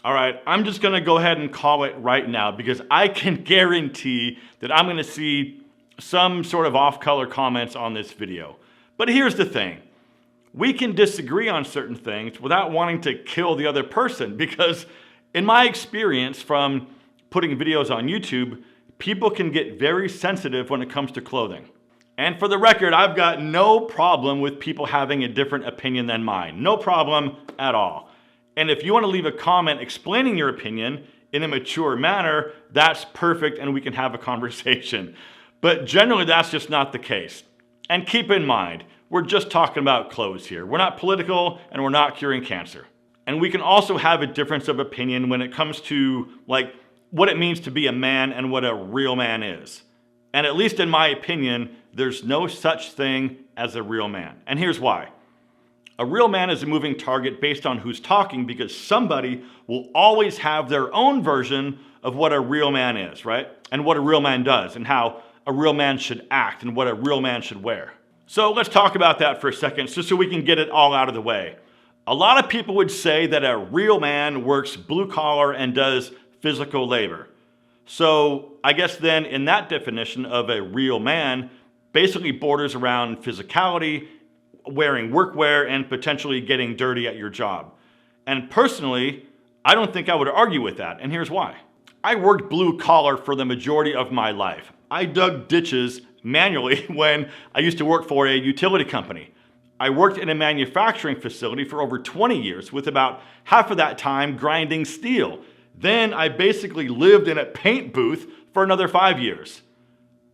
All right, I'm just gonna go ahead and call it right now because I can guarantee that I'm gonna see some sort of off-color comments on this video. But here's the thing. We can disagree on certain things without wanting to kill the other person because in my experience from putting videos on YouTube, people can get very sensitive when it comes to clothing. And for the record, I've got no problem with people having a different opinion than mine. No problem at all. And if you want to leave a comment explaining your opinion in a mature manner, that's perfect and we can have a conversation. But generally, that's just not the case. And keep in mind, we're just talking about clothes here. We're not political and we're not curing cancer. And we can also have a difference of opinion when it comes to like what it means to be a man and what a real man is. And at least in my opinion, there's no such thing as a real man. And here's why. A real man is a moving target based on who's talking because somebody will always have their own version of what a real man is, right? And what a real man does and how a real man should act and what a real man should wear. So let's talk about that for a second just so we can get it all out of the way. A lot of people would say that a real man works blue collar and does physical labor. So I guess then in that definition of a real man basically borders around physicality, wearing workwear, and potentially getting dirty at your job. And personally, I don't think I would argue with that, and here's why. I worked blue collar for the majority of my life. I dug ditches manually when I used to work for a utility company. I worked in a manufacturing facility for over 20 years with about half of that time grinding steel. Then I basically lived in a paint booth for another 5 years.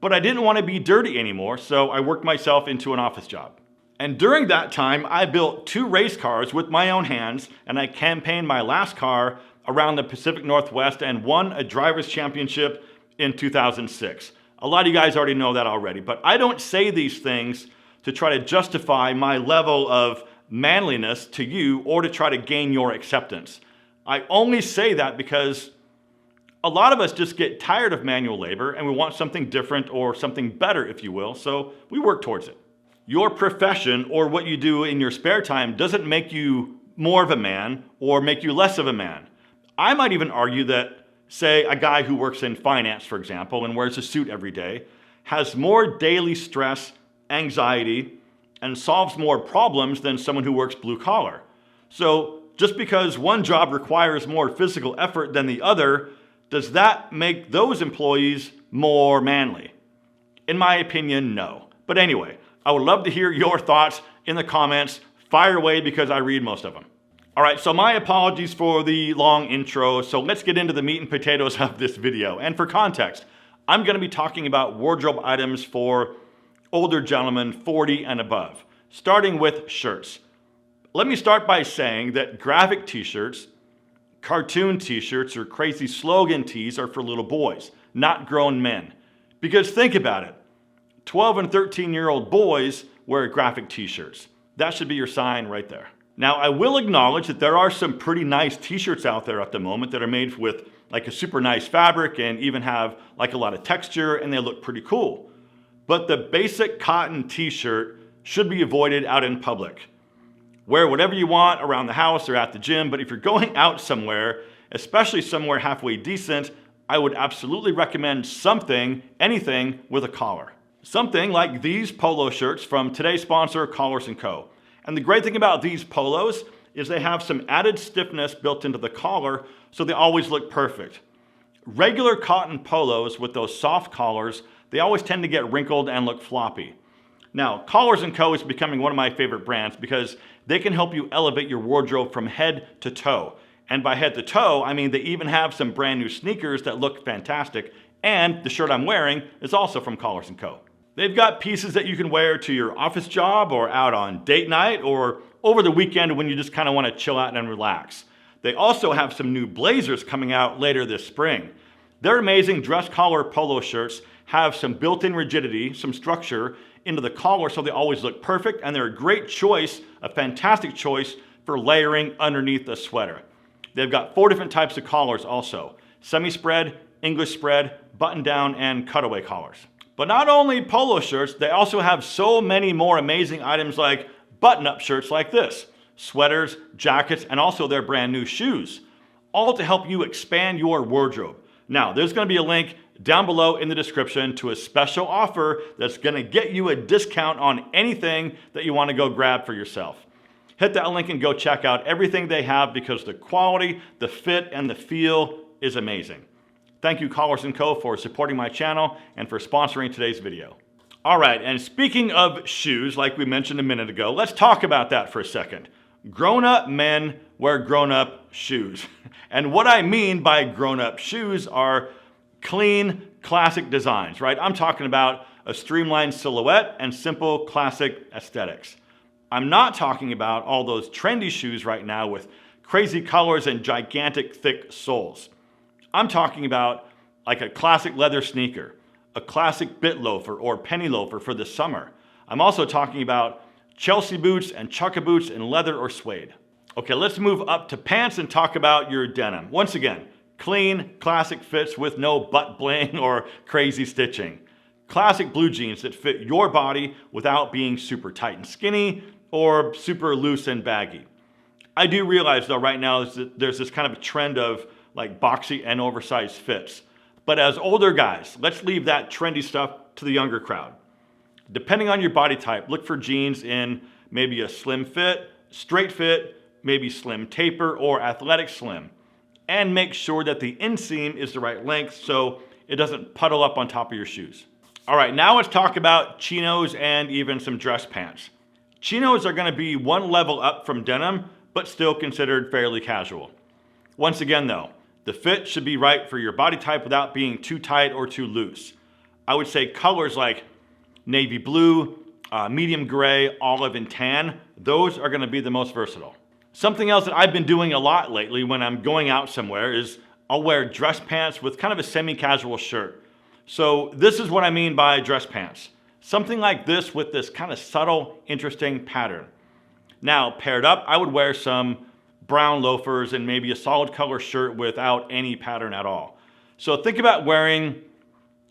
But I didn't want to be dirty anymore, so I worked myself into an office job. And during that time, I built 2 race cars with my own hands, and I campaigned my last car around the Pacific Northwest and won a driver's championship in 2006. A lot of you guys already know that already, but I don't say these things to try to justify my level of manliness to you or to try to gain your acceptance. I only say that because a lot of us just get tired of manual labor and we want something different or something better, if you will, so we work towards it. Your profession or what you do in your spare time doesn't make you more of a man or make you less of a man. I might even argue that, say, a guy who works in finance, for example, and wears a suit every day, has more daily stress, anxiety, and solves more problems than someone who works blue collar. So just because one job requires more physical effort than the other, does that make those employees more manly? In my opinion, no. But anyway, I would love to hear your thoughts in the comments. Fire away because I read most of them. All right, so my apologies for the long intro. So let's get into the meat and potatoes of this video. And for context, I'm going to be talking about wardrobe items for older gentlemen 40 and above, starting with shirts. Let me start by saying that graphic t-shirts, cartoon t-shirts, or crazy slogan tees are for little boys, not grown men. Because think about it. 12 and 13-year-old boys wear graphic t-shirts. That should be your sign right there. Now, I will acknowledge that there are some pretty nice t-shirts out there at the moment that are made with like a super nice fabric and even have like a lot of texture and they look pretty cool. But the basic cotton t-shirt should be avoided out in public. Wear whatever you want around the house or at the gym, but if you're going out somewhere, especially somewhere halfway decent, I would absolutely recommend something, anything with a collar. Something like these polo shirts from today's sponsor, Collars & Co. And the great thing about these polos is they have some added stiffness built into the collar, so they always look perfect. Regular cotton polos with those soft collars, they always tend to get wrinkled and look floppy. Now, Collars & Co. is becoming one of my favorite brands because they can help you elevate your wardrobe from head to toe. And by head to toe, I mean they even have some brand new sneakers that look fantastic, and the shirt I'm wearing is also from Collars & Co. They've got pieces that you can wear to your office job or out on date night or over the weekend when you just kind of want to chill out and relax. They also have some new blazers coming out later this spring. Their amazing dress collar polo shirts have some built-in rigidity, some structure into the collar so they always look perfect, and they're a great choice, a fantastic choice for layering underneath a sweater. They've got 4 different types of collars also: semi-spread, English spread, button-down, and cutaway collars. But not only polo shirts, they also have so many more amazing items like button-up shirts like this, sweaters, jackets, and also their brand new shoes. all to help you expand your wardrobe. Now, there's going to be a link down below in the description to a special offer that's going to get you a discount on anything that you want to go grab for yourself. Hit that link and go check out everything they have because the quality, the fit, and the feel is amazing. Thank you, Collars & Co. for supporting my channel and for sponsoring today's video. All right, and speaking of shoes, like we mentioned a minute ago, let's talk about that for a second. Grown-up men wear grown-up shoes. And what I mean by grown-up shoes are clean, classic designs, right? I'm talking about a streamlined silhouette and simple, classic aesthetics. I'm not talking about all those trendy shoes right now with crazy colors and gigantic, thick soles. I'm talking about like a classic leather sneaker, a classic bit loafer or penny loafer for the summer. I'm also talking about Chelsea boots and chukka boots in leather or suede. Okay, let's move up to pants and talk about your denim. Once again, clean, classic fits with no butt bling or crazy stitching. Classic blue jeans that fit your body without being super tight and skinny or super loose and baggy. I do realize though right now there's this kind of a trend of like boxy and oversized fits. But as older guys, let's leave that trendy stuff to the younger crowd. Depending on your body type, look for jeans in maybe a slim fit, straight fit, maybe slim taper or athletic slim. And make sure that the inseam is the right length so it doesn't puddle up on top of your shoes. All right, now let's talk about chinos and even some dress pants. Chinos are gonna be one level up from denim, but still considered fairly casual. Once again though, the fit should be right for your body type without being too tight or too loose. I would say colors like navy blue, medium gray, olive, and tan, those are gonna be the most versatile. Something else that I've been doing a lot lately when I'm going out somewhere is I'll wear dress pants with kind of a semi-casual shirt. So this is what I mean by dress pants. Something like this with this kind of subtle, interesting pattern. Now, paired up, I would wear some brown loafers and maybe a solid color shirt without any pattern at all. So think about wearing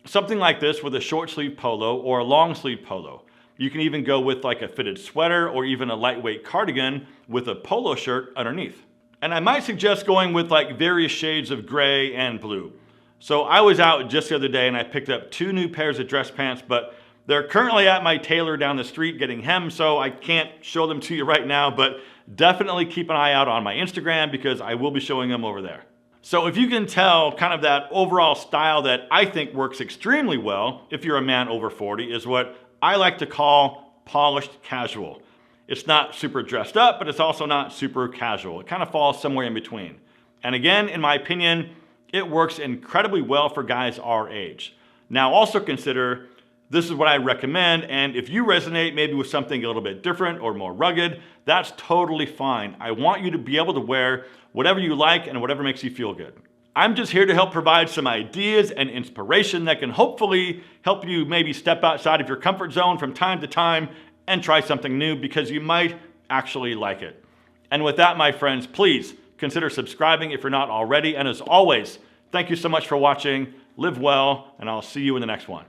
something like this with a short sleeve polo or a long sleeve polo. You can even go with like a fitted sweater or even a lightweight cardigan with a polo shirt underneath. And I might suggest going with like various shades of gray and blue. So I was out just the other day and I picked up 2 new pairs of dress pants, but they're currently at my tailor down the street getting hemmed, so I can't show them to you right now, but definitely keep an eye out on my Instagram because I will be showing them over there. So if you can tell kind of that overall style that I think works extremely well if you're a man over 40 is what I like to call polished casual. It's not super dressed up, but it's also not super casual. It kind of falls somewhere in between. And again, in my opinion, it works incredibly well for guys our age. Now also consider this is what I recommend, and if you resonate maybe with something a little bit different or more rugged, that's totally fine. I want you to be able to wear whatever you like and whatever makes you feel good. I'm just here to help provide some ideas and inspiration that can hopefully help you maybe step outside of your comfort zone from time to time and try something new because you might actually like it. And with that, my friends, please consider subscribing if you're not already. And as always, thank you so much for watching. Live well, and I'll see you in the next one.